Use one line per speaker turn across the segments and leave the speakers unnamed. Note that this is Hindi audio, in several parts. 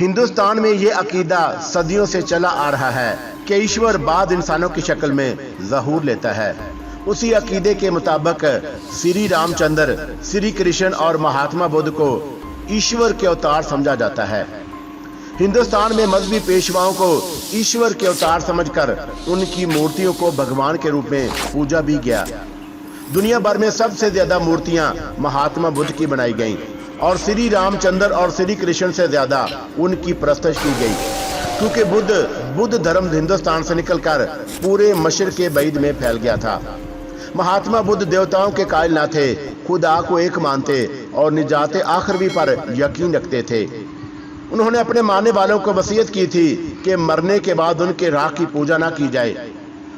हिंदुस्तान में ये अकीदा सदियों से चला आ रहा है कि ईश्वर बाद इंसानों की शक्ल में ज़हूर लेता है। उसी अकीदे के मुताबिक श्री रामचंद्र, श्री कृष्ण और महात्मा बुद्ध को ईश्वर के अवतार समझा जाता है। हिंदुस्तान में मजहबी पेशवाओं को ईश्वर के अवतार समझकर उनकी मूर्तियों को भगवान के रूप में पूजा भी गया। दुनिया भर में सबसे ज्यादा मूर्तियां महात्मा बुद्ध की बनाई गईं और श्री रामचंद्र और श्री कृष्ण से ज्यादा उनकी प्रस्तुत की गई, क्योंकि बुद्ध धर्म हिंदुस्तान से निकलकर पूरे मशरिक़ बैद में फैल गया था। महात्मा बुद्ध देवताओं के कायल न थे, खुदा को एक मानते और निजात आखिरवी पर यकीन रखते थे। उन्होंने अपने मानने वालों को वसीयत की थी कि मरने के बाद उनके राख की पूजा ना की जाए,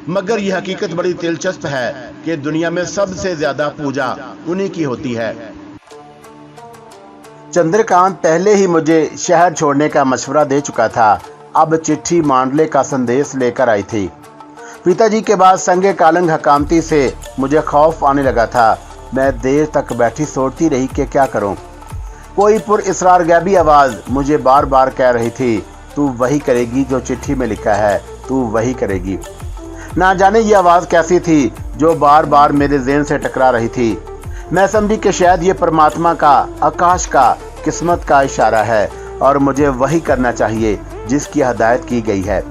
मगर यह हकीकत बड़ी दिलचस्प है कि दुनिया में सबसे ज्यादा पूजा उन्हीं की होती है। चंद्रकांत पहले ही मुझे शहर छोड़ने का मशवरा दे चुका था। अब चिट्ठी मांडले का संदेश लेकर आई थी। पिताजी के बाद संगे कालंग हकामती से मुझे खौफ आने लगा था। मैं देर तक बैठी सोचती रही कि क्या करूं। कोई पुरइसरार गैबी आवाज़ मुझे बार बार कह रही थी, तू वही करेगी जो चिट्ठी में लिखा है, तू वही करेगी। ना जाने ये आवाज़ कैसी थी जो बार बार मेरे ज़हन से टकरा रही थी। मैं समझी कि शायद ये परमात्मा का, आकाश का, किस्मत का इशारा है और मुझे वही करना चाहिए जिसकी हदायत की गई है।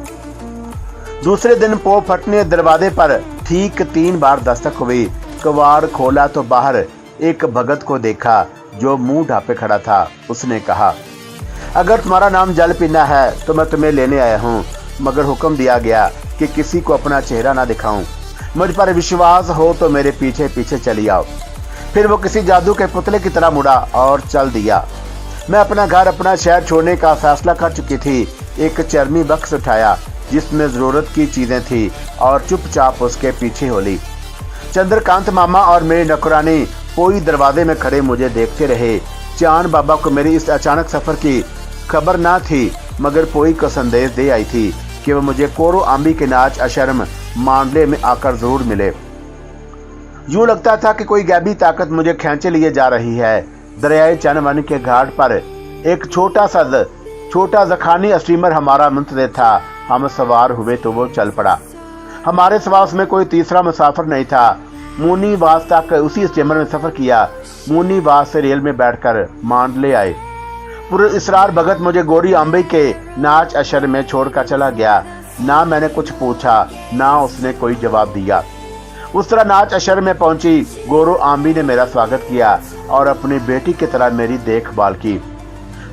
दूसरे दिन पो फटने दरवाजे पर ठीक 3 बार दस्तक हुई। कवाड़ खोला तो बाहर एक भगत को देखा जो मुंह ढापे खड़ा था। उसने कहा, अगर तुम्हारा नाम जल पीना है तो मैं तुम्हें लेने आया हूँ, मगर हुक्म दिया गया कि किसी को अपना चेहरा ना दिखाऊं। मुझ पर विश्वास हो तो मेरे पीछे पीछे चली आओ। फिर वो किसी जादू के पुतले की तरह मुड़ा और चल दिया। मैं अपना घर, अपना शहर छोड़ने का फैसला कर चुकी थी। एक चरमी बक्स उठाया जिसमें जरूरत की चीजें थी और चुपचाप उसके पीछे हो ली। चंद्रकांत मामा और मेरी नौकरानी पोई दरवाजे में खड़े मुझे देखते रहे। चांद बाबा को मेरी इस अचानक सफर की खबर ना थी, मगर पोई को संदेश दे आई थी कि वह मुझे कोरो आम्बी के नाच अशर्म मांडले में आकर जरूर मिले। यूं लगता था कि कोई गैबी ताकत मुझे खींचे लिए जा रही है। दरियाए चनवन के घाट पर एक छोटा जखानी स्टीमर हमारा मुंतज़िर था। हम सवार हुए तो वो चल पड़ा। हमारे सिवा उसमें कोई तीसरा मुसाफिर नहीं था। मुनीवास तक उसी स्टीमर में सफर किया। मुनीवास से रेल में बैठकर मांडले आए। पुरइसरार भगत मुझे गोरी आम्बी के नाच अशर में छोड़कर चला गया। ना मैंने कुछ पूछा, ना उसने कोई जवाब दिया। उस तरह नाच अशर में पहुंची गोरो आम्बी ने मेरा स्वागत किया और अपनी बेटी की तरह मेरी देखभाल की।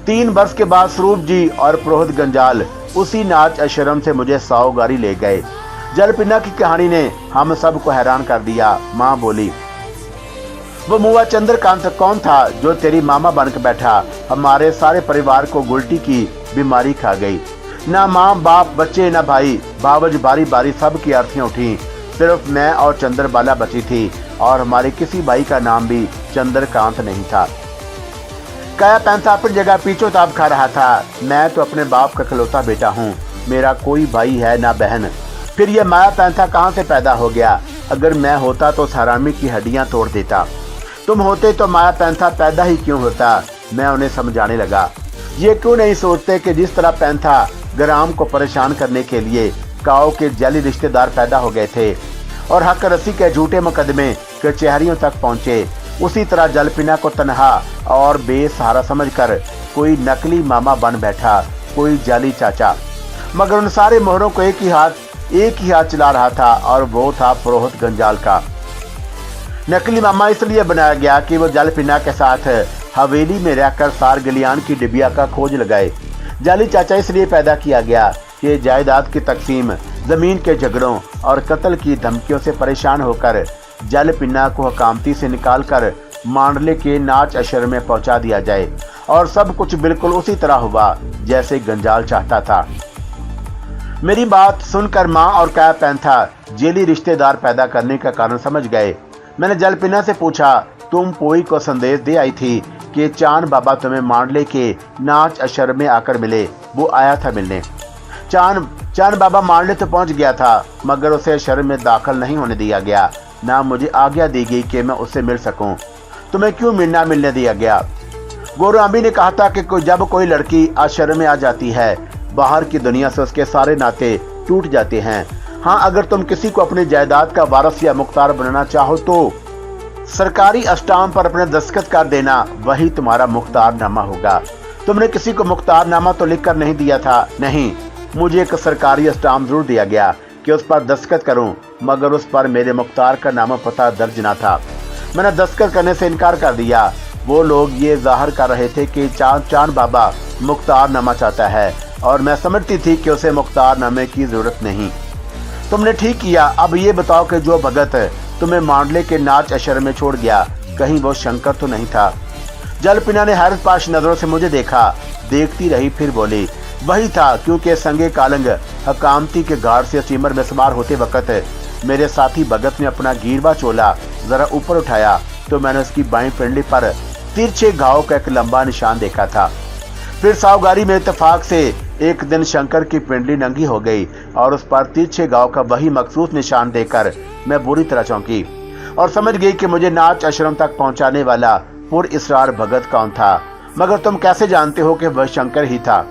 3 वर्ष के बाद स्वरूप जी और पुरोहित गंजाल उसी नाच अशरम से मुझे सौगारी ले गए। जलपिना की कहानी ने हम सबको हैरान कर दिया। माँ बोली, वो मुआ चंद्रकांत कौन था जो तेरी मामा बनकर बैठा? हमारे सारे परिवार को गुलटी की बीमारी खा गई। ना माँ बाप, बच्चे, ना भाई, बावज बारी बारी सब की अर्थियां उठी। सिर्फ मैं और चंद्रबाला बची थी और हमारे किसी भाई का नाम भी चंद्रकांत नहीं था। काया पैंथा अपनी जगह पीछो ताप खा रहा था। मैं तो अपने बाप का इकलौता बेटा हूँ, मेरा कोई भाई है ना बहन। फिर यह माया पैंथा कहाँ से पैदा हो गया? अगर मैं होता तो हरामी की हड्डियाँ तोड़ देता। तुम होते तो माया पैंथा पैदा ही क्यों होता? मैं उन्हें समझाने लगा। ये क्यों नहीं सोचते कि जिस तरह पैंथा ग्राम को परेशान करने के लिए काओ के जाली रिश्तेदार पैदा हो गए थे और हक रस्सी के झूठे मुकदमे कचहरियों तक पहुंचे, उसी तरह जलपिना को तन्हा और बेसहारा समझकर कोई नकली मामा बन बैठा, कोई जाली चाचा। मगर उन सारे मोहरों को एक ही हाथ चला रहा था और वो था पुरोहित गंजाल का। नकली मामा इसलिए बनाया गया कि वो जलपिना के साथ हवेली में रहकर सार गलियान की डिबिया का खोज लगाए। जाली चाचा इसलिए पैदा किया गया कि जायदाद की तकसीम, जमीन के झगड़ों और कत्ल की धमकियों से परेशान होकर जलपिना को हकामती से निकालकर मांडले के नाच अशर में पहुंचा दिया जाए। और सब कुछ बिल्कुल उसी तरह हुआ जैसे गंजाल चाहता था। मेरी बात सुनकर माँ और काया पैंथा जेली रिश्तेदार पैदा करने का कारण समझ गए। मैंने जलपिना से पूछा, तुम पोई को संदेश दे आई थी कि चांद बाबा तुम्हें मांडले के नाच अशर में आकर मिले। वो आया था मिलने। चांद बाबा मांडले तो पहुंच गया था, मगर उसे अशर में दाखिल नहीं होने दिया गया। ना मुझे आज्ञा दी गई कि मैं उससे मिल सकूं। तुम्हें क्यों मिलने दिया गया? गौरांबी ने कहा था कि जब कोई लड़की आश्रम में आ जाती है, बाहर की दुनिया से उसके सारे नाते टूट जाते हैं। हाँ, अगर तुम किसी को अपनी जायदाद का वारिस या मुख्तार बनाना चाहो तो सरकारी स्टाम्प पर अपने दस्तखत कर देना, वही तुम्हारा मुख्तारनामा होगा। तुमने किसी को मुख्तारनामा तो लिख कर नहीं दिया था? नहीं, मुझे एक सरकारी स्टाम्प जरूर दिया गया कि उस पर दस्तखत करूं, मगर उस पर मेरे मुख्तार का नाम पता दर्ज न था। मैंने दस्तखत करने से इनकार कर दिया। वो लोग ये जाहिर कर रहे थे कि चांद बाबा मुख्तारनामा चाहता है और मैं समझती थी कि उसे मुख्तारनामे की जरूरत नहीं। तुमने ठीक किया। अब ये बताओ कि जो भगत तुम्हें मांडले के नाच आश्रम में छोड़ गया, कहीं वो शंकर तो नहीं था? जलपिना ने हैरत पाश नजरों से मुझे देखा, देखती रही, फिर बोली, वही था, क्योंकि संगे कालंग हकामती के घाट से स्टीमर में सवार होते वक्त मेरे साथी भगत ने अपना गिरवा चोला जरा ऊपर उठाया तो मैंने उसकी बाईं पिंडली पर तिरछे घाव का एक लंबा निशान देखा था। फिर सावगारी में इत्तेफाक से एक दिन शंकर की पिंडली नंगी हो गई और उस पर तिरछे घाव का वही मखसूस निशान देखकर मैं बुरी तरह चौंकी और समझ गई कि मुझे नाच आश्रम तक पहुंचाने वाला पुरइसरार भगत कौन था। मगर तुम कैसे जानते हो कि वह शंकर ही था?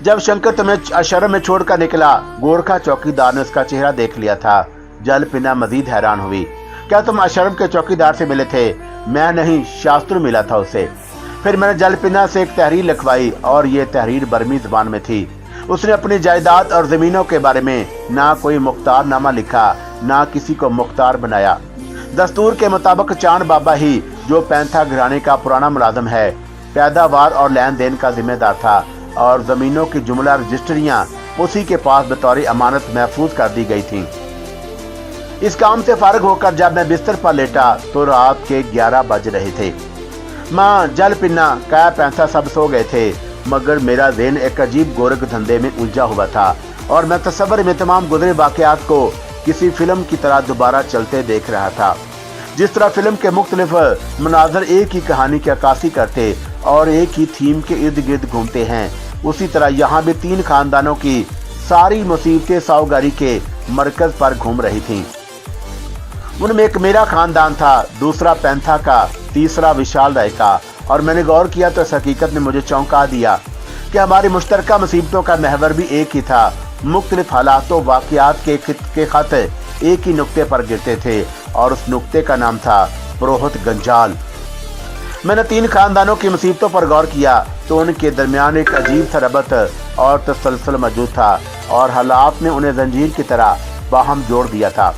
जब शंकर तुम्हें आश्रम में छोड़कर निकला, गोरखा चौकीदार ने उसका चेहरा देख लिया था। जलपिना मजीद हैरान हुई। क्या तुम आश्रम के चौकीदार से मिले थे? मैं नहीं, शास्त्र मिला था उसे। फिर मैंने जलपिना से एक तहरीर लिखवाई और ये तहरीर बर्मी जुबान में थी। उसने अपनी जायदाद और जमीनों के बारे में ना कोई मुख्तारनामा लिखा, ना किसी को मुख्तार बनाया। दस्तूर के मुताबिक चांद बाबा ही, जो पैंथा घराने का पुराना मुलाजिम है, पैदावार और लेन देन का जिम्मेदार था और जमीनों की जुमला रजिस्ट्रियां उसी के पास बतौर अमानत महफूज कर दी गई थी। इस काम से फारिग होकर जब मैं बिस्तर पर लेटा तो रात के 11 बज रहे थे। माँ, जलपिना, कै पैंसा सब सो गए थे, मगर मेरा ज़हन एक अजीब गोरख धंधे में उलझा हुआ था और मैं तस्वर में तमाम गुजरे वाकयात को किसी फिल्म की तरह दोबारा चलते देख रहा था। जिस तरह फिल्म के मुख्तलिफ मनाजर एक ही कहानी की अक्कासी करते और एक ही थीम के इर्द गिर्द घूमते हैं, उसी तरह यहाँ भी 3 खानदानों की सारी मुसीबतें सावगारी के मरकज पर घूम रही थीं। उनमें एक मेरा खानदान था, दूसरा पैंथा का, तीसरा विशाल राय का, और मैंने गौर किया तो इस हकीकत ने मुझे चौंका दिया कि हमारी मुश्तरका मुसीबतों का महवर भी एक ही था। मुख्तलिफ हालातों वाकयात के खत एक ही नुक्ते पर गिरते थे और उस नुक्ते का नाम था पुरोहित गंजाल। मैंने 3 खानदानों की मुसीबतों पर गौर किया तो उनके दरमियान एक अजीब सा रबत और तसलसल मौजूद था और हालात ने उन्हें जंजीर की तरह बाहम जोड़ दिया था।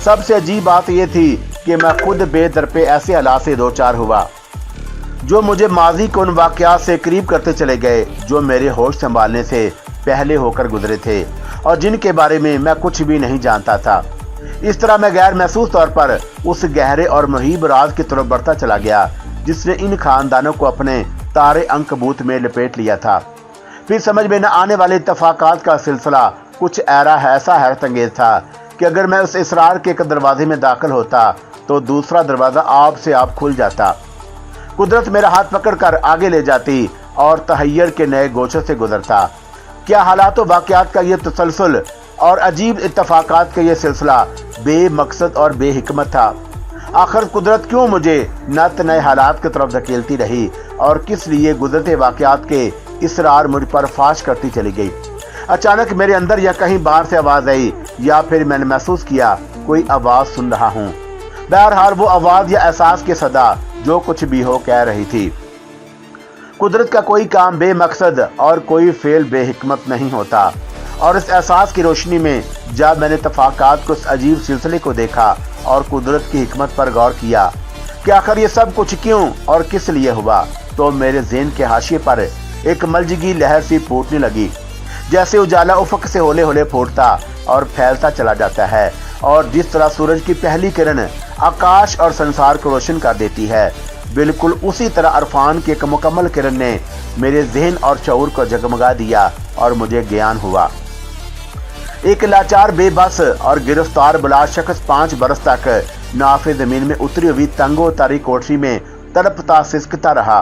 सबसे अजीब बात यह थी कि मैं खुद बेदरपे ऐसे हालात से दो चार हुआ जो मुझे माजी के उन वाकयात से करीब करते चले गए जो मेरे होश संभालने से पहले होकर गुजरे थे और जिनके बारे में मैं कुछ भी नहीं जानता था। इस तरह मैं गैर महसूस तौर पर उस गहरे और मुहीब राज की तरफ बढ़ता चला गया जिसने इन खानदानों को अपने तारे अंकबूत में लपेट लिया था। फिर समझ में न आने वाले इत्तफाकात का सिलसिला कुछ ऐसा हैरत अंगेज था कि अगर मैं उस इसरार के एक दरवाजे में दाखिल होता तो दूसरा दरवाजा आप से आप खुल जाता। कुदरत मेरा हाथ पकड़कर आगे ले जाती और तहय्यर के नए गोशों से गुजरता। क्या हालात वाकयात का ये तसलसल और अजीब इत्तफाकात का ये सिलसिला बेमकसद और बेहिकमत था। आखिर कुदरत क्यों मुझे नत नए हालात की तरफ धकेलती रही और किस लिए गुजरते वाकयात के इसरार मुझ पर फाश करती चली गई। अचानक मेरे अंदर या कहीं बाहर से आवाज आई या फिर मैंने महसूस किया कोई आवाज सुन रहा हूँ। बहरहाल वो आवाज या एहसास की सदा जो कुछ भी हो कह रही थी। कुदरत का कोई काम बेमकसद और कोई फेल बेहिकमत नहीं होता और इस एहसास की रोशनी में जब मैंने तफाकात को उस अजीब सिलसिले को देखा और कुदरत की हिकमत पर गौर किया कि आखिर ये सब कुछ क्यों और किस लिए हुआ, तो मेरे ज़हन के हाशिए पर एक मलजगी लहर सी फूटने लगी। जैसे उजाला उफक से होले होले फूटता और फैलता चला जाता है और जिस तरह सूरज की पहली किरण आकाश और संसार को रोशन कर देती है, बिल्कुल उसी तरह अरफान की एक मुकम्मल किरण ने मेरे ज़हन और शऊर को जगमगा दिया और मुझे ज्ञान हुआ। एक लाचार बेबस और गिरफ्तार बला शख्स 5 बरस तक नाफे जमीन में उतरी हुई तंगो तारी कोठरी में तड़पता सिसकता रहा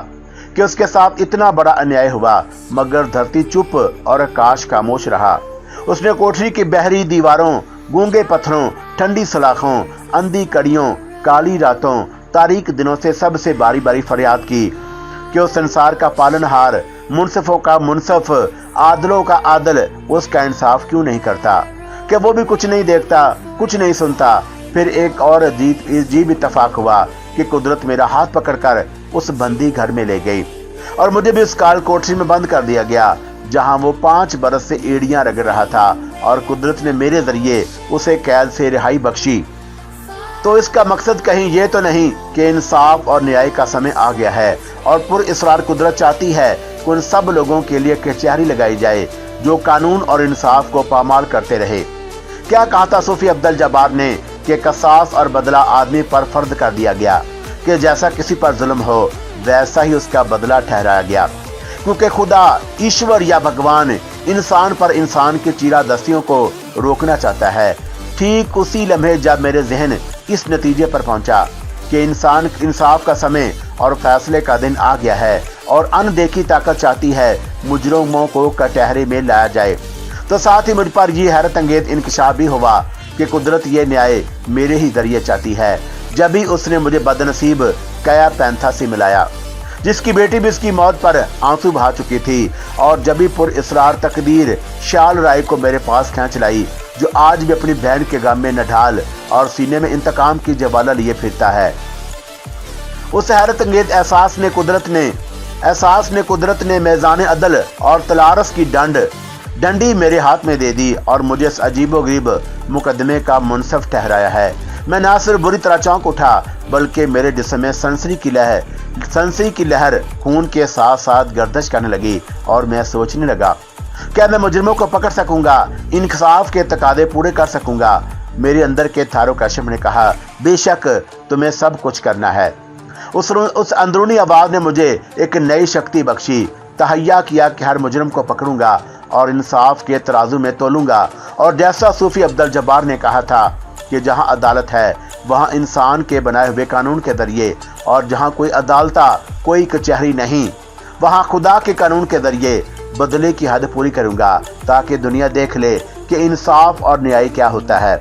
कि उसके साथ इतना बड़ा अन्याय हुआ, मगर धरती चुप और आकाश खामोश रहा। उसने कोठरी की बहरी दीवारों, गूंगे पत्थरों, ठंडी सलाखों, अंधी कड़ियों, काली रातों, तारीक दिनों से सबसे बारी बारी फरियाद की, कि उस संसार का पालनहार, मुनसिफों का मुनसिफ, आदलों का आदल उसका इंसाफ क्यों नहीं करता? कि वो भी कुछ नहीं देखता, कुछ नहीं सुनता। फिर एक और अजीब इत्तेफाक हुआ कि कुदरत मेरा हाथ पकड़कर उस बंदी घर में ले गई और मुझे भी उस काल कोठरी में बंद कर दिया गया, जहां वो 5 बरस से एड़ियां रगड़ रहा था, और कुदरत ने मेरे जरिए उसे कैद से रिहाई बख्शी। तो इसका मकसद कहीं ये तो नहीं कि इंसाफ और न्याय का समय आ गया है और पुरइसरार कुदरत चाहती है कि उन सब लोगों के लिए कचहरी लगाई जाए जो कानून और इंसाफ को पामाल करते रहे। क्या कहा था सूफी अब्दुल जब्बार ने कि कसास और बदला आदमी पर फर्ज कर दिया गया, कि जैसा किसी पर जुल्म हो वैसा ही उसका बदला ठहराया गया, क्योंकि खुदा, ईश्वर या भगवान इंसान पर इंसान की चीरादस्तियों को रोकना चाहता है। ठीक उसी लम्हे जब मेरे जहन इस नतीजे पर पहुंचा कि इंसाफ का समय और फैसले का दिन आ गया है और अनदेखी ताकत चाहती है मुजरिमों को कटहरे में लाया जाए, तो साथ ही मुझ पर यह हैरत अंगेज इंकशाफ भी हुआ कि कुदरत ये न्याय मेरे ही जरिए चाहती है। जब भी उसने मुझे बदनसीब कया पैंथा से मिलाया, जिसकी बेटी भी उसकी मौत पर आंसू बहा चुकी थी, और जब भी पुरइसरार तकदीर शाल राय को मेरे पास खींच लाई, जो आज भी अपनी बहन के गम में नढाल और सीने में इंतकाम की जवाला लिए फिरता है। उस हैरत अंगेज एहसास ने कुदरत ने मेज़ान अदल और तलारस की डंडी मेरे हाथ में दे दी और मुझे इस अजीबोगरीब मुकदमे का मुनसिफ ठहराया है। मैं ना सिर्फ बुरी तरह चौंक उठा, बल्कि मेरे जिस्म में सनसनी की लहर खून के साथ साथ गर्दिश करने लगी और मैं सोचने लगा, क्या मैं मुजरिमों को पकड़ सकूंगा, इंसाफ के तकादे पूरे कर सकूंगा? मेरे अंदर के थारो काशिफ ने कहा, बेशक तुम्हें सब कुछ करना है। उस अंदरूनी आवाज ने मुझे एक नई शक्ति बख्शी, तहैया किया कि हर मुजरिम को पकड़ूंगा और इंसाफ के तराजू में तोलूंगा। और जैसा सूफी अब्दुल जब्बार ने कहा था कि जहां अदालत है वहां इंसान के बनाए हुए कानून के जरिए, और जहां कोई अदालता, कोई कचहरी नहीं, वहां खुदा के कानून के जरिए बदले की हद पूरी करूंगा, ताकि दुनिया देख ले कि इंसाफ और न्याय क्या होता है।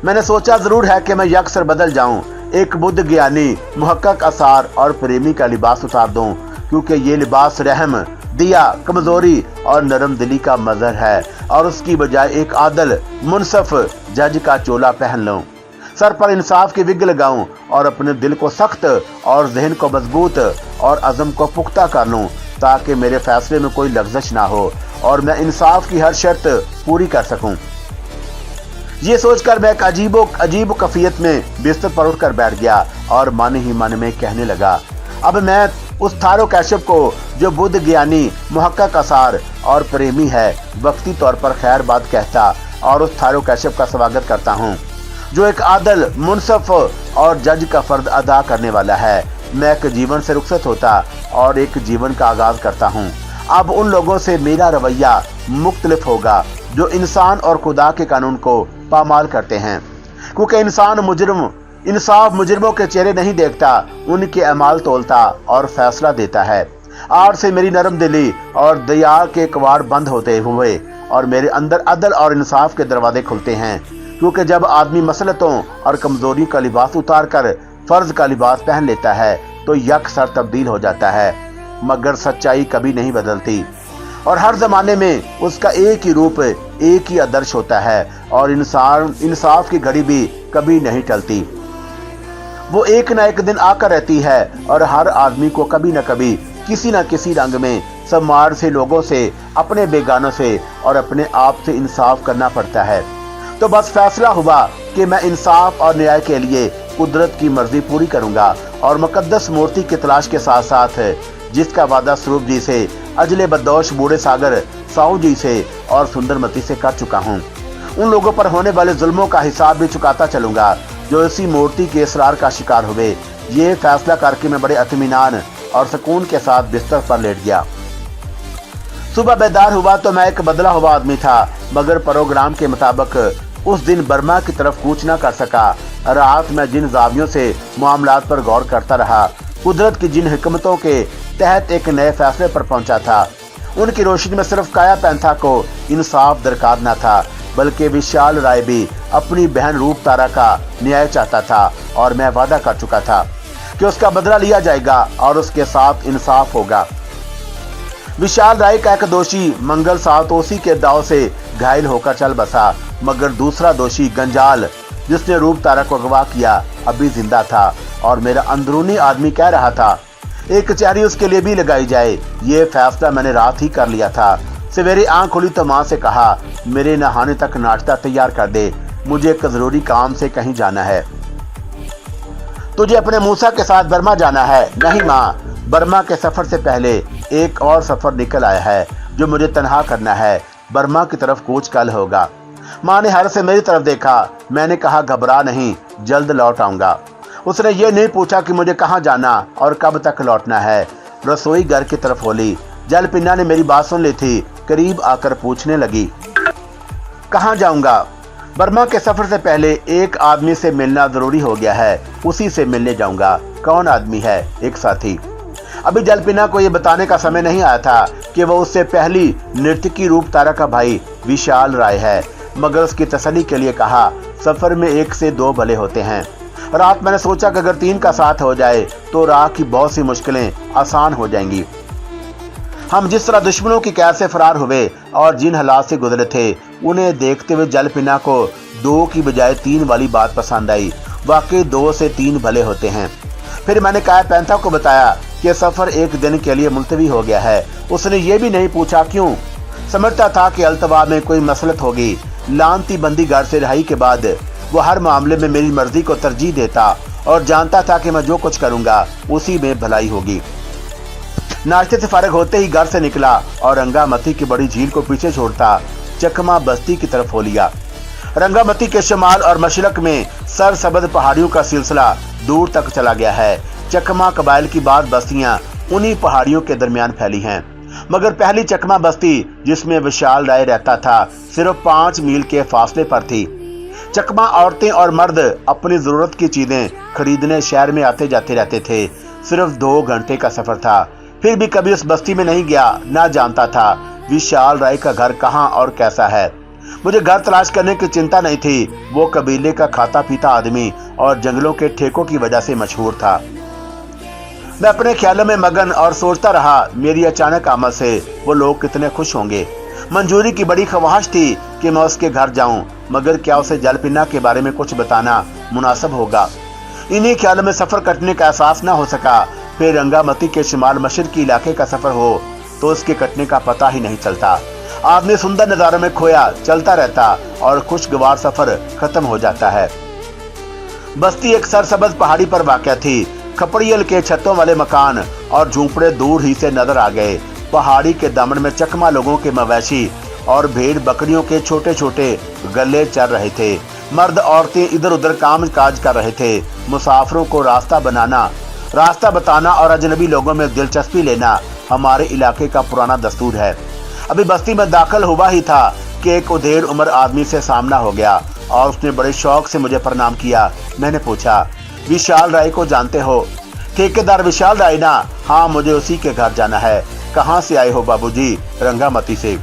मैंने सोचा जरूर है कि मैं यकसर बदल जाऊं, एक बुद्ध ज्ञानी, मुहक्कक आसार और प्रेमी का लिबास उतार दूं, क्योंकि ये लिबास रहम, दिया, कमजोरी और नरम दिली का मजहर है, और उसकी बजाय एक आदल, मुनसिफ जज का चोला पहन लूं, सर पर इंसाफ की विग लगाऊं और अपने दिल को सख्त और जहन को मजबूत और अज़म को पुख्ता कर लूं, ताकि मेरे फैसले में कोई लफ्ज़श ना हो और मैं इंसाफ की हर शर्त पूरी कर सकूं। ये सोचकर मैं एक अजीब कफियत में बिस्तर पर उठकर बैठ गया और मन ही मन में कहने लगा, अब मैं उस थारो काशिफ को, जो बुद्ध ज्ञानी, मुहक्कक आसार और प्रेमी है, वक्ती तौर पर खैर बात कहता और उस थारो काशिफ का स्वागत करता हूँ, जो एक आदल, मुनसिफ और जज का फर्ज अदा करने वाला है। मैं एक जीवन से रुखसत होता और एक जीवन का आगाज करता हूँ। अब उन लोगों से मेरा रवैया मुख्तलिफ होगा जो इंसान और खुदा के कानून को पामाल करते हैं, क्योंकि इंसाफ मुजरिमों के चेहरे नहीं देखता, उनके अमाल तोलता और फैसला देता है। आज से मेरी नरम दिली और दया के कवाड़ बंद होते हुए और मेरे अंदर अदल और इंसाफ के दरवाजे खुलते हैं, क्योंकि जब आदमी मसलतों और कमजोरी का लिबास उतार कर फर्ज का लिबास पहन लेता है तो यकसर तब्दील हो जाता है, मगर सच्चाई कभी नहीं बदलती और हर जमाने में उसका एक ही रूप, एक ही आदर्श होता है, और इंसाफ की घड़ी भी कभी नहीं टलती। वो एक न एक दिन आकर रहती है और हर आदमी को कभी न कभी किसी न किसी रंग में समाज से, लोगों से, अपने बेगानों से और अपने आप से इंसाफ करना पड़ता है। तो बस फैसला हुआ कि मैं इंसाफ और न्याय के लिए कुदरत की मर्जी पूरी करूंगा और मुकद्दस मूर्ति की तलाश के साथ साथ जिसका वादा स्वरूप जी से, अजले बदोश बूढ़े सागर साहू जी से और सुंदरमती से कर चुका हूँ, उन लोगों पर होने वाले जुल्मों का हिसाब भी चुकाता चलूंगा जो इसी मूर्ति के इसरार का शिकार हुए। ये फैसला करके मैं बड़े इत्मीनान और सुकून के साथ बिस्तर पर लेट गया। सुबह बेदार हुआ तो मैं एक बदला हुआ आदमी था, मगर प्रोग्राम के मुताबिक उस दिन बर्मा की तरफ कूच न कर सका। रात में जिन जावियों से मामलात पर गौर करता रहा, कुदरत की जिन हिकमतों के तहत एक नए फैसले पर पहुंचा था, उनकी रोशनी में सिर्फ काया पैंथा को इंसाफ दरकार न था, बल्कि विशाल राय भी अपनी बहन रूप तारा का न्याय चाहता था और मैं वादा कर चुका था कि उसका बदला लिया जाएगा और उसके साथ इंसाफ होगा। विशाल राय का एक दोषी मंगल सातोसी के दाव से घायल होकर चल बसा, मगर दूसरा दोषी गंजाल जिसने रूप तारा को अगवा किया अभी जिंदा था और मेरा अंदरूनी आदमी कह रहा था एक कचहरी उसके लिए भी लगाई जाए। ये फैसला मैंने रात ही कर लिया था। सवेरे आंख खुली तो माँ से कहा मेरे नहाने तक नाश्ता तैयार कर दे, मुझे एक जरूरी काम से कहीं जाना है। तुझे अपने मूसा के साथ बर्मा जाना है? नहीं माँ, बर्मा के सफर से पहले एक और सफर निकल आया है जो मुझे तनहा करना है। बर्मा की तरफ कूच कल होगा। माँ ने हर से मेरी तरफ देखा। मैंने कहा घबरा नहीं, जल्द लौट आऊंगा। उसने ये नहीं पूछा कि मुझे कहाँ जाना और कब तक लौटना है। रसोई घर की तरफ होली। जलपिन्ना ने मेरी बात सुन ली थी। करीब आकर पूछने लगी कहाँ जाऊंगा? बर्मा के सफर से पहले एक आदमी से मिलना जरूरी हो गया है, उसी से मिलने जाऊंगा। कौन आदमी है? एक साथी। अभी जलपिन्ना को यह बताने का समय नहीं आया था कि वह उससे पहली नर्तकी रूप तारा का भाई विशाल राय है, मगर उसकी तसल्ली के लिए कहा सफर में 1 से 2 भले होते हैं। रात मैंने सोचा कि अगर 3 का साथ हो जाए तो राह की बहुत सी मुश्किलें आसान हो जाएंगी। हम जिस तरह दुश्मनों की कैद से फरार हुए और जिन हालात से गुजरे थे उन्हें देखते हुए जलपिन्ना को 2 की बजाय 3 वाली बात पसंद आई। वाकई 2 से 3 भले होते हैं। फिर मैंने काया पैंथा को बताया कि सफर 1 दिन के लिए मुलतवी हो गया है। उसने ये भी नहीं पूछा क्यों। समझता था कि अल्तवा में कोई मसलत होगी। लानती बंदी घर से रिहाई के बाद वो हर मामले में मेरी मर्जी को तरजीह देता और जानता था कि मैं जो कुछ करूंगा उसी में भलाई होगी। नाश्ते से फारिग होते ही घर से निकला और रंगामती की बड़ी झील को पीछे छोड़ता चकमा बस्ती की तरफ हो लिया। रंगामती के शुमाल और मशरक में सरसब्ज पहाड़ियों का सिलसिला दूर तक चला गया है। चकमा कबाइल की बाद बस्तियां उन्हीं पहाड़ियों के दरमियान फैली हैं, मगर पहली चकमा बस्ती जिसमें विशाल राय रहता था सिर्फ 5 मील के फासले पर थी। चकमा औरतें और मर्द अपनी जरूरत की चीजें खरीदने शहर में आते जाते रहते थे। सिर्फ 2 घंटे का सफर था। फिर भी कभी उस बस्ती में नहीं गया, ना जानता था विशाल राय का घर कहाँ और कैसा है। मुझे घर तलाश करने की चिंता नहीं थी। वो कबीले का खाता पीता आदमी और जंगलों के ठेकों की वजह से मशहूर था। मैं अपने ख्यालों में मगन और सोचता रहा मेरी अचानक आमद से वो लोग कितने खुश होंगे। मंजूरी की बड़ी ख्वाहिश थी कि मैं उसके घर जाऊं, मगर क्या उसे जलपिन्ना के बारे में कुछ बताना मुनासिब होगा। इन्हीं ख्यालों में सफर कटने का एहसास न हो सका। फिर रंगामती के शुमाल मशरकी इलाके का सफर हो तो उसके कटने का पता ही नहीं चलता। आदमी सुंदर नजारों में खोया चलता रहता और खुशगवार सफर खत्म हो जाता है। बस्ती एक सरसब्ज पहाड़ी पर वाक़या थी। खपड़ियल के छतों वाले मकान और झूंपड़े दूर ही से नजर आ गए। पहाड़ी के दामन में चकमा लोगों के मवेशी और भेड़ बकरियों के छोटे छोटे गले चल रहे थे। मर्द औरतें इधर उधर काम काज कर रहे थे। मुसाफिरों को रास्ता बताना और अजनबी लोगों में दिलचस्पी लेना हमारे इलाके का पुराना दस्तूर है। अभी बस्ती में दाखिल हुआ ही था कि एक उधेड़ उम्र आदमी से सामना हो गया और उसने बड़े शौक से मुझे प्रणाम किया। मैंने पूछा विशाल राय को जानते हो? ठेकेदार विशाल राय ना? हाँ, मुझे उसी के घर जाना है। कहाँ से आए हो बाबूजी? रंगामती से।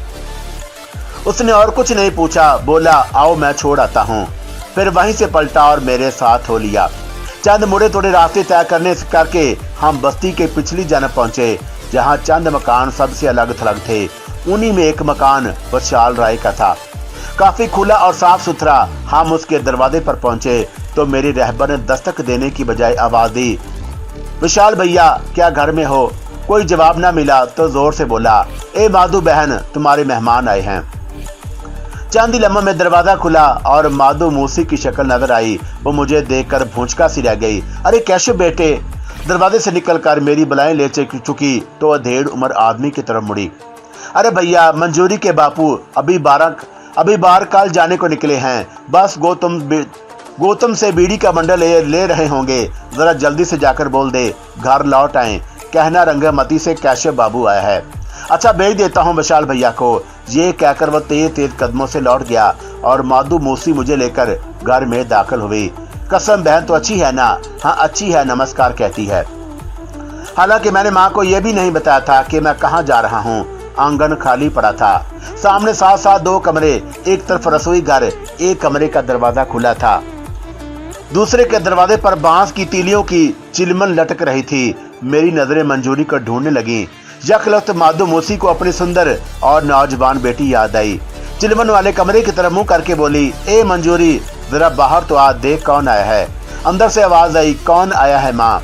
उसने और कुछ नहीं पूछा, बोला आओ मैं छोड़ आता हूँ। फिर वहीं से पलटा और मेरे साथ हो लिया। चंद मुड़े थोड़े रास्ते तय करके हम बस्ती के पिछली जानब पहुंचे, जहाँ चंद मकान सबसे अलग थलग थे। उन्हीं में एक मकान विशाल राय का था, काफी खुला और साफ सुथरा। हम उसके दरवाजे पर पहुंचे तो मेरी रहबर ने दस्तक देने की बजाय आवाज दी, विशाल भैया क्या घर में हो? कोई जवाब ना मिला तो जोर से बोला, ए माधु बहन, तुम्हारे मेहमान आए हैं। चंद ही लम्हों में दरवाजा खुला और माधु मूसी की शक्ल नजर आई। वो मुझे देखकर भूंचका सी रह गई। अरे कैशो बेटे। दरवाजे से निकलकर मेरी बलाएं ले चुकी तो अधेड़ उम्र आदमी की तरफ मुड़ी। अरे भैया, मंजूरी के बापू अभी बाहर कल जाने को निकले हैं। बस गौतम से बीड़ी का बंडल ले रहे होंगे। जरा जल्दी से जाकर बोल दे घर लौट आए। कहना रंगामती से कैशव बाबू आया है। अच्छा, भेज देता हूँ विशाल भैया को। ये कहकर वह तेज कदमों से लौट गया और माधु मूसी मुझे लेकर घर में दाखिल हुई। कसम बहन तो अच्छी है ना? हाँ अच्छी है, नमस्कार कहती है। हालांकि मैंने माँ को यह भी नहीं बताया था कि मैं कहाँ जा रहा हूँ। आंगन खाली पड़ा था। सामने साथ 2 कमरे, एक तरफ रसोई घर, एक कमरे का दरवाजा खुला था। दूसरे के दरवाजे पर बांस की तीलियों की चिलमन लटक रही थी। मेरी नजरें मंजूरी को ढूंढने लगी। यख माधो मूसी को अपनी सुंदर और नौजवान बेटी याद आई। चिलमन वाले कमरे की तरफ मुंह करके बोली, ए मंजूरी, जरा बाहर तो आ, देख कौन आया है। अंदर से आवाज आई, कौन आया है माँ।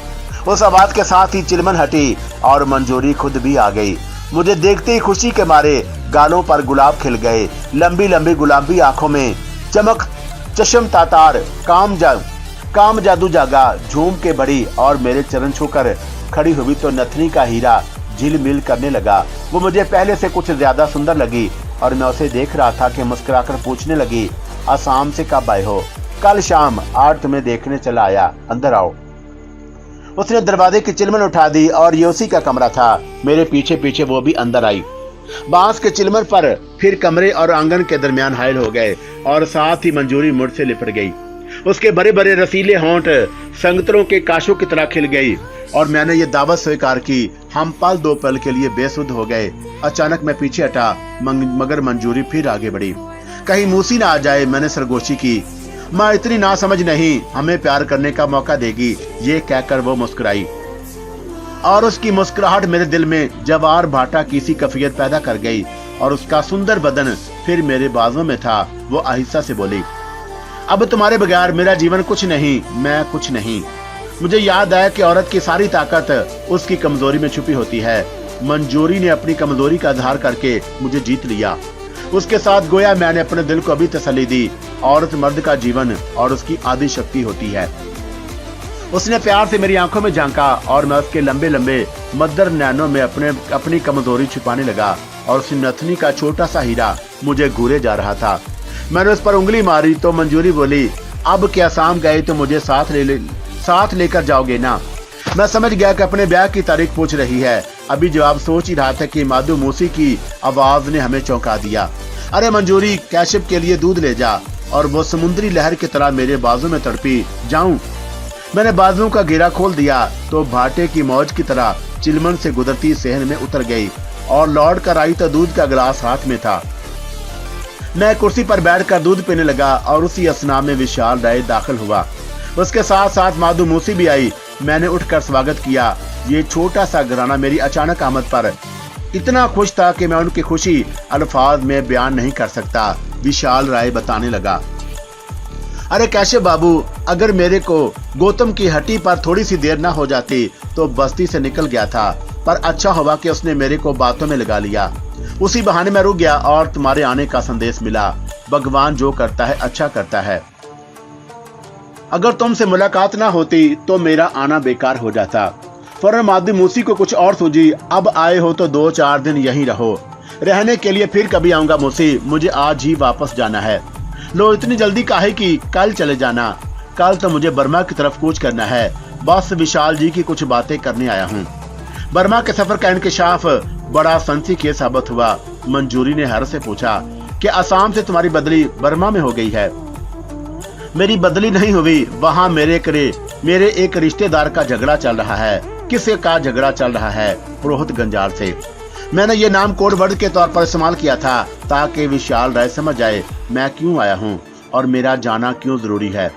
उस आवाज के साथ ही चिलमन हटी और मंजूरी खुद भी आ गई। मुझे देखते ही खुशी के मारे गालों पर गुलाब खिल गए। लंबी लंबी गुलाबी आंखों में चमक, चश्म तातार, काम जादू जागा। झूम के बड़ी और मेरे चरण छूकर खड़ी हुई तो नथनी का हीरा झिलमिल करने लगा। वो मुझे पहले से कुछ ज्यादा सुंदर लगी और मैं उसे देख रहा था कि मुस्कुराकर पूछने लगी, आसाम से कब आए हो? कल शाम 8 तुम्हें देखने चला आया, अंदर आओ। उसने दरवाजे की चिलमन उठा दी और ये उसी का कमरा था। मेरे पीछे पीछे वो भी अंदर आई। बांस के चिलमन पर फिर कमरे और आंगन के दरमियान हायल हो गए और साथ ही मंजूरी मुड़ से लिपट गई। उसके बड़े बड़े रसीले होंठ संगतरों के काशों की तरह खिल गई और मैंने ये दावत स्वीकार की। हम पल दो पल के लिए बेसुध हो गए। अचानक मैं पीछे हटा, मगर मंजूरी फिर आगे बढ़ी। कहीं मूसी ना आ जाए, मैंने सरगोशी की। माँ इतनी ना समझ नहीं, हमें प्यार करने का मौका देगी, ये कहकर वो मुस्कुराई और उसकी मुस्कुराहट मेरे दिल में जवार भाटा की सी कैफियत पैदा कर गई और उसका सुंदर बदन फिर मेरे बाजुओं में था। वो आहिस्ता से बोली, अब तुम्हारे बगैर मेरा जीवन कुछ नहीं, मैं कुछ नहीं। मुझे याद आया कि औरत की सारी ताकत उसकी कमजोरी में छुपी होती है। मंजूरी ने अपनी कमजोरी का आधार करके मुझे जीत लिया। उसके साथ गोया मैंने अपने दिल को अभी तसल्ली दी। औरत मर्द का जीवन और उसकी आदि शक्ति होती है। उसने प्यार से मेरी आंखों में झांका और मैं उसके लंबे लंबे मद्दर नैनों में अपनी कमजोरी छिपाने लगा और उस नथनी का छोटा सा हीरा मुझे घूरे जा रहा था। मैंने उस पर उंगली मारी तो मंजूरी बोली, अब क्या शाम गए तो मुझे साथ लेकर जाओगे ना? मैं समझ गया कि अपने ब्याह की तारीख पूछ रही है। अभी जवाब सोच ही रहा था कि माधो मूसी की आवाज ने हमें चौंका दिया। अरे मंजूरी, कैशिफ के लिए दूध ले जा। और वो समुद्री लहर की तरह मेरे बाजू में तड़पी। जाऊं? मैंने बाजुओं का घेरा खोल दिया तो भाटे की मौज की तरह चिलमन से गुजरती सहन में उतर गई और लौट कर आई तो दूध का गिलास हाथ में था। मैं कुर्सी पर बैठकर दूध पीने लगा और उसी असना में विशाल राय दाखिल हुआ। उसके साथ साथ माधो मूसी भी आई। मैंने उठकर स्वागत किया। ये छोटा सा घराना मेरी अचानक आमद पर इतना खुश था कि मैं उनकी खुशी अल्फाज में बयान नहीं कर सकता। विशाल राय बताने लगा, अरे कैशिफ बाबू, अगर मेरे को गौतम की हट्टी पर थोड़ी सी देर ना हो जाती तो बस्ती से निकल गया था, पर अच्छा हुआ कि उसने मेरे को बातों में लगा लिया। उसी बहाने में रुक गया और तुम्हारे आने का संदेश मिला। भगवान जो करता है अच्छा करता है। अगर तुमसे मुलाकात ना होती तो मेरा आना बेकार हो जाता। फौरन माधो मूसी को कुछ और सूझी, अब आए हो तो 2-4 दिन यहीं रहो। रहने के लिए फिर कभी आऊंगा मूसी, मुझे आज ही वापस जाना है। लो, इतनी जल्दी काहे की? कल चले जाना। कल तो मुझे बर्मा की तरफ कूच करना है। बस विशाल जी की कुछ बातें करने आया हूँ। बर्मा के सफर का इंकशाफ बड़ा संसिकेय साबित हुआ। मंजूरी ने हर से पूछा कि असम से तुम्हारी बदली बर्मा में हो गई है? मेरी बदली नहीं हुई, वहाँ मेरे एक रिश्तेदार का झगड़ा चल रहा है। किससे का झगड़ा चल रहा है? पुरोहित गंजाल से। मैंने ये नाम कोड वर्ड के तौर पर इस्तेमाल किया था ताकि विशाल राय समझ जाए मैं क्यों आया हूँ और मेरा जाना क्यों जरूरी है।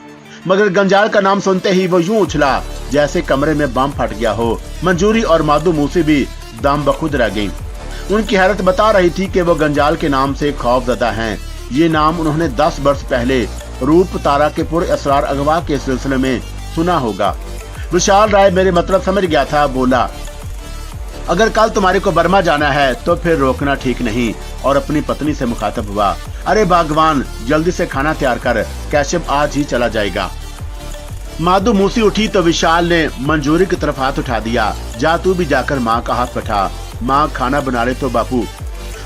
मगर गंजाल का नाम सुनते ही वो यूं उछला जैसे कमरे में बम फट गया हो। मंजूरी और माधो मूसी भी दम बखुद रह गईं। उनकी हैरत बता रही थी कि वो गंजाल के नाम से खौफजदा हैं। ये नाम उन्होंने 10 वर्ष पहले रूप तारा के पुर असरार अगवा के सिलसिले में सुना होगा। विशाल राय मेरे मतलब समझ गया था। बोला, अगर कल तुम्हारे को बर्मा जाना है तो फिर रोकना ठीक नहीं। और अपनी पत्नी से मुखातब हुआ, अरे भगवान, जल्दी से खाना तैयार कर, कैशिफ आज ही चला जाएगा। माधो मूसी उठी तो विशाल ने मंजूरी की तरफ हाथ उठा दिया। जा तू भी जाकर माँ का हाथ बैठा, माँ खाना बना ले तो बापू।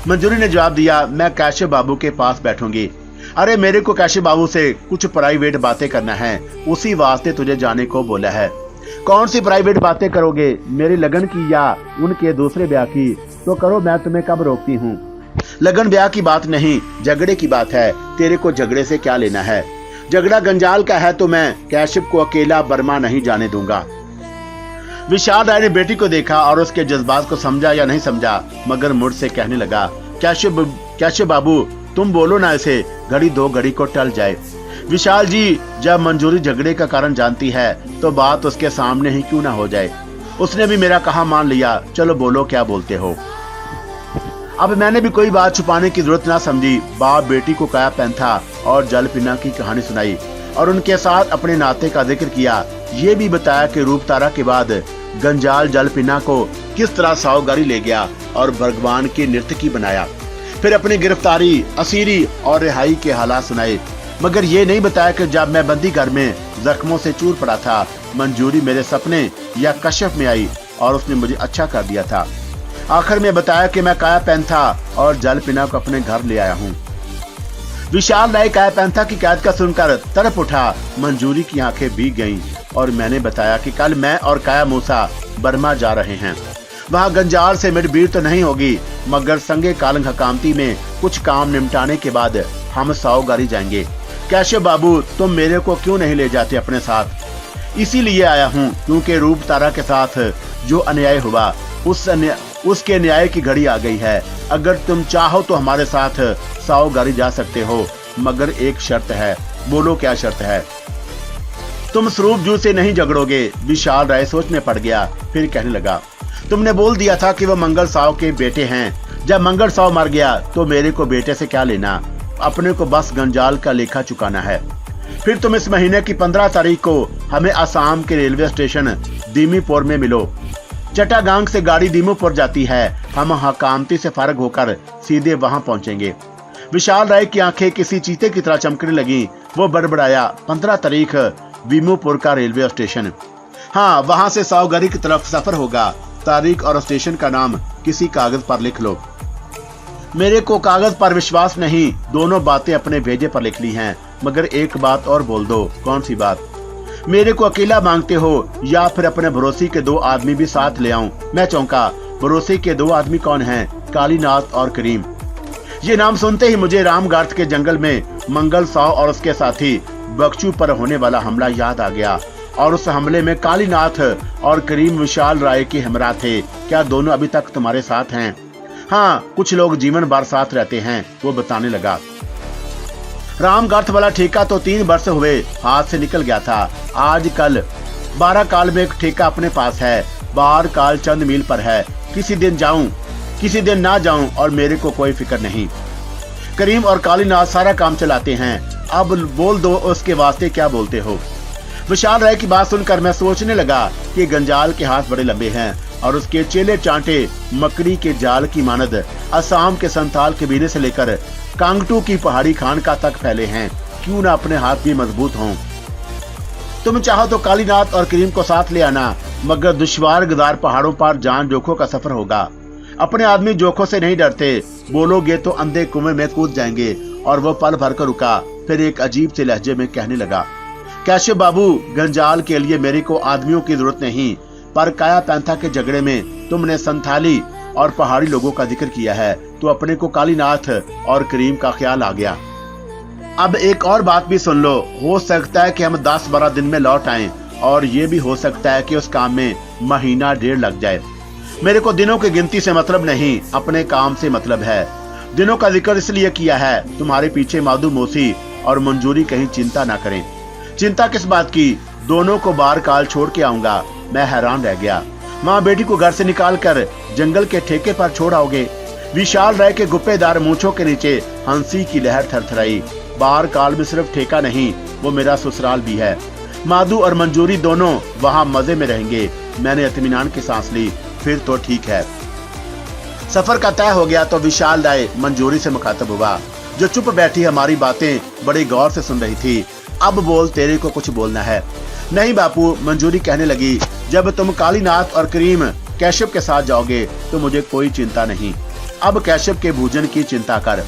मंजूरी ने जवाब दिया, मैं कैशिफ बाबू के पास बैठूंगी। अरे मेरे को कैशिफ बाबू से कुछ प्राइवेट बातें करना है, उसी वास्ते तुझे जाने को बोला है। कौन सी प्राइवेट बातें करोगे? मेरे लगन की या उनके दूसरे ब्याह की? तो करो, मैं तुम्हें कब रोकती हूँ। लगन ब्याह की बात नहीं, झगड़े की बात है। तेरे को झगड़े से क्या लेना है? झगड़ा गंजाल का है तो मैं कैशिफ को अकेला बर्मा नहीं जाने दूंगा। विशाल राय ने बेटी को देखा और उसके जज्बात को समझा या नहीं समझा, मगर मुड़ से कहने लगा, कैशिफ बाबू, तुम बोलो ना इसे, घड़ी 2 घड़ी को टल जाए। विशाल जी, जब मंजूरी झगड़े का कारण जानती है तो बात उसके सामने ही क्यों ना हो जाए। उसने भी मेरा कहा मान लिया। चलो बोलो, क्या बोलते हो। अब मैंने भी कोई बात छुपाने की जरूरत ना समझी। बाप बेटी को काया पैंथा और जल पिना की कहानी सुनाई और उनके साथ अपने नाते का जिक्र किया। ये भी बताया कि रूप तारा के बाद गंजाल जल पिना को किस तरह सावगारी ले गया और भगवान के नर्तकी बनाया। फिर अपनी गिरफ्तारी, असीरी और रिहाई के हालात सुनाए, मगर ये नहीं बताया कि जब मैं बंदी घर में जख्मों से चूर पड़ा था, मंजूरी मेरे सपने या कश्यप में आई और उसने मुझे अच्छा कर दिया था। आखिर में बताया कि मैं काया पैंथा और जल पिना को अपने घर ले आया हूँ। विशाल राय काया पैंथा की कैद का सुनकर तड़प उठा। मंजूरी की आंखें भीग गईं और मैंने बताया कि कल मैं और काया मूसा बर्मा जा रहे हैं। वहाँ गंजाल से मिडबीर तो नहीं होगी, मगर संगे कालंग हकामती में कुछ काम निपटाने के बाद हम सावगारी जाएंगे। कैशव बाबू, तुम मेरे को क्यों नहीं ले जाते अपने साथ? इसीलिए आया हूँ क्योंकि रूप तारा के साथ जो अन्याय हुआ उसके न्याय की घड़ी आ गई है। अगर तुम चाहो तो हमारे साथ सावगारी जा सकते हो, मगर एक शर्त है। बोलो, क्या शर्त है? तुम स्वरूप जू से नहीं झगड़ोगे। विशाल राय सोच में पड़ गया, फिर कहने लगा, तुमने बोल दिया था कि वह मंगल साव के बेटे हैं। जब मंगल साव मर गया तो मेरे को बेटे से क्या लेना? अपने को बस गंजाल का लेखा चुकाना है। फिर तुम इस महीने की 15 तारीख को हमें असम के रेलवे स्टेशन दीमीपुर में मिलो। चट्टागांग से गाड़ी दीमीपुर जाती है। हम हकामती से फारग होकर सीधे वहां पहुंचेंगे। विशाल राय की आंखें किसी चीते की तरह चमकने लगी। वो बड़बड़ाया, 15 तारीख दीमीपुर का रेलवे स्टेशन। हाँ, वहां से सावगारी की तरफ सफर होगा। तारीख और स्टेशन का नाम किसी कागज पर लिख लो। मेरे को कागज पर विश्वास नहीं, दोनों बातें अपने भेजे पर लिख ली हैं, मगर एक बात और बोल दो। कौन सी बात? मेरे को अकेला मांगते हो या फिर अपने भरोसे के 2 आदमी भी साथ ले आऊं? मैं चौंका। भरोसे के 2 आदमी कौन हैं? कालीनाथ और करीम। ये नाम सुनते ही मुझे रामगार्थ के जंगल में मंगल साव और उसके साथी बक्चू पर होने वाला हमला याद आ गया, और उस हमले में कालीनाथ और करीम विशाल राय के हमरा थे। क्या दोनों अभी तक तुम्हारे साथ हैं? हाँ, कुछ लोग जीवन भर साथ रहते हैं, वो बताने लगा। रामगार्थ वाला ठेका तो 3 वर्ष हुए हाथ से निकल गया था। आज कल 12 काल में एक ठेका अपने पास है। 12 काल चंद मील पर है। किसी दिन जाऊं, किसी दिन ना जाऊं, और मेरे को कोई फिक्र नहीं। करीम और कालीनाथ सारा काम चलाते हैं। अब बोल दो, उसके वास्ते क्या बोलते हो? विशाल राय की बात सुनकर मैं सोचने लगा कि गंजाल के हाथ बड़े लंबे हैं और उसके चेले चांटे मकड़ी के जाल की मानद असम के संथाल कबीले से लेकर कांगटू की पहाड़ी खानका तक फैले हैं। क्यों ना अपने हाथ भी मजबूत हों। तुम चाहो तो कालीनाथ और करीम को साथ ले आना, मगर दुश्वार गदार पहाड़ों पर जान जोखों का सफर होगा। अपने आदमी जोखों से नहीं डरते। बोलोगे तो अंधे कुएं में कूद जाएंगे। और वो पल भर कर रुका, फिर एक अजीब से लहजे में कहने लगा, कैशव बाबू, गंजाल के लिए मेरे को आदमियों की जरूरत नहीं, पर काया पैंथा के झगड़े में तुमने संथाली और पहाड़ी लोगों का जिक्र किया है, तो अपने को कालीनाथ और करीम का ख्याल आ गया। अब एक और बात भी सुन लो। हो सकता है कि हम 10-12 दिन में लौट आएं, और ये भी हो सकता है कि उस काम में महीना 1.5 लग जाए। मेरे को दिनों की गिनती से मतलब नहीं, अपने काम से मतलब है। दिनों का जिक्र इसलिए किया है, तुम्हारे पीछे माधु मोसी और मंजूरी कहीं चिंता ना करें। चिंता किस बात की? दोनों को 12 काल छोड़ के आऊंगा। मैं हैरान रह गया। माँ बेटी को घर से निकाल कर जंगल के ठेके पर छोड़ आओगे? विशाल राय के गुप्पेदार मूंछों के नीचे हंसी की लहर थरथराई। 12 काल में सिर्फ ठेका नहीं, वो मेरा ससुराल भी है। माधु और मंजूरी दोनों वहाँ मजे में रहेंगे। मैंने इत्मीनान की सांस ली। फिर तो ठीक है। सफर का तय हो गया तो विशाल राय मंजूरी से मुखातब हुआ, जो चुप बैठी हमारी बातें बड़े गौर से सुन रही थी। अब बोल, तेरे को कुछ बोलना है? नहीं बापू, मंजूरी कहने लगी, जब तुम कालीनाथ और करीम कैशव के साथ जाओगे तो मुझे कोई चिंता नहीं। अब कैशव के भोजन की चिंता कर।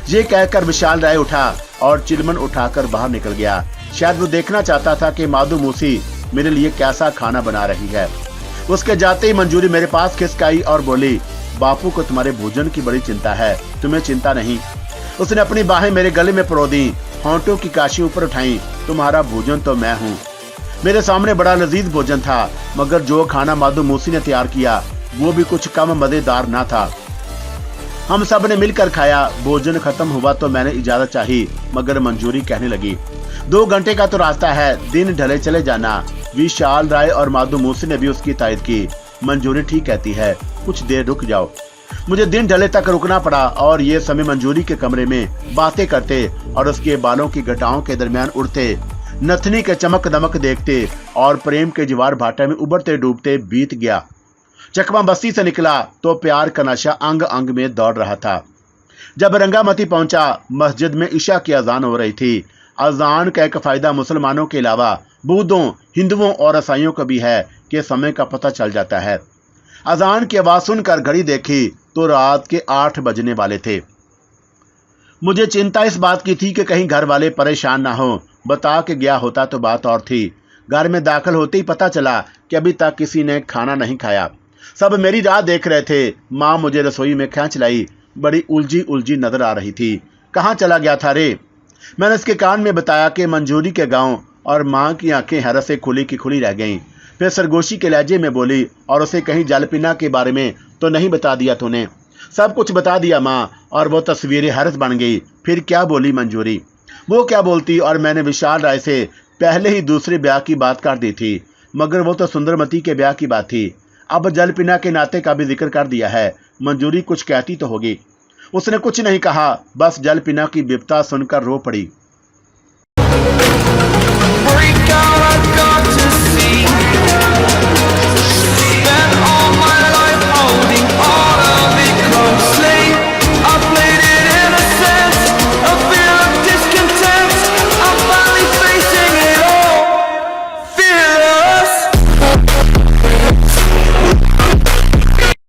ये कहकर विशाल राय उठा और चिलमन उठाकर बाहर निकल गया। शायद वो देखना चाहता था कि माधु मूसी मेरे लिए कैसा खाना बना रही है। उसके जाते ही मंजूरी मेरे पास खिसकाई और बोली, बापू को तुम्हारे भोजन की बड़ी चिंता है, तुम्हें चिंता नहीं। उसने अपनी बाहें मेरे गले में परो दी, होंठों की काशी ऊपर उठाई। तुम्हारा भोजन तो मैं हूँ। मेरे सामने बड़ा लजीज भोजन था, मगर जो खाना माधु मूसी ने तैयार किया वो भी कुछ कम मजेदार ना था। हम सब ने मिलकर खाया। भोजन खत्म हुआ तो मैंने इजाजत चाही, मगर मंजूरी कहने लगी, 2 घंटे का तो रास्ता है, दिन ढले चले जाना। विशाल राय और माधु मूसी ने भी उसकी तायद की। मंजूरी ठीक कहती है, कुछ देर रुक जाओ। मुझे दिन ढले तक रुकना पड़ा और ये समय मंजूरी के कमरे में बातें करते और उसके बालों की घटाओं के दरमियान उड़ते, नथनी के चमक दमक देखते और प्रेम के ज्वार भाटा में उबरते डूबते बीत गया। चकमा बस्ती से निकला तो प्यार का नशा अंग अंग में दौड़ रहा था। जब रंगामती पहुंचा, मस्जिद में इशा की अजान हो रही थी। अजान का एक फायदा मुसलमानों के अलावा बूढ़ों, हिंदुओं और ईसाइयों को भी है कि समय का पता चल जाता है। अजान की आवाज सुनकर घड़ी देखी तो रात के 8 बजने वाले थे। मुझे चिंता इस बात की थी कि कहीं घर वाले परेशान ना हो। बता के गया होता तो बात और थी। घर में दाखिल होते ही पता चला कि अभी तक किसी ने खाना नहीं खाया। सब मेरी राह देख रहे थे। माँ मुझे रसोई में खींच लाई, बड़ी उलझी उलझी नजर आ रही थी। कहाँ चला गया था रे? मैंने उसके कान में बताया कि मंजूरी के गांव, और माँ की आंखें हैरत से खुली की खुली रह गईं। फिर सरगोशी के लहजे में बोली, और उसे कहीं जलपीना के बारे में तो नहीं बता दिया तूने? सब कुछ बता दिया माँ, और वो तस्वीरें हैरत बन गई। फिर क्या बोली मंजूरी? वो क्या बोलती, और मैंने विशाल राय से पहले ही दूसरे ब्याह की बात कर दी थी, मगर वो तो सुंदरमती के ब्याह की बात थी। अब जलपीना के नाते का भी जिक्र कर दिया है। मंजूरी कुछ कहती तो होगी। उसने कुछ नहीं कहा, बस जलपीना की विपता सुनकर रो पड़ी।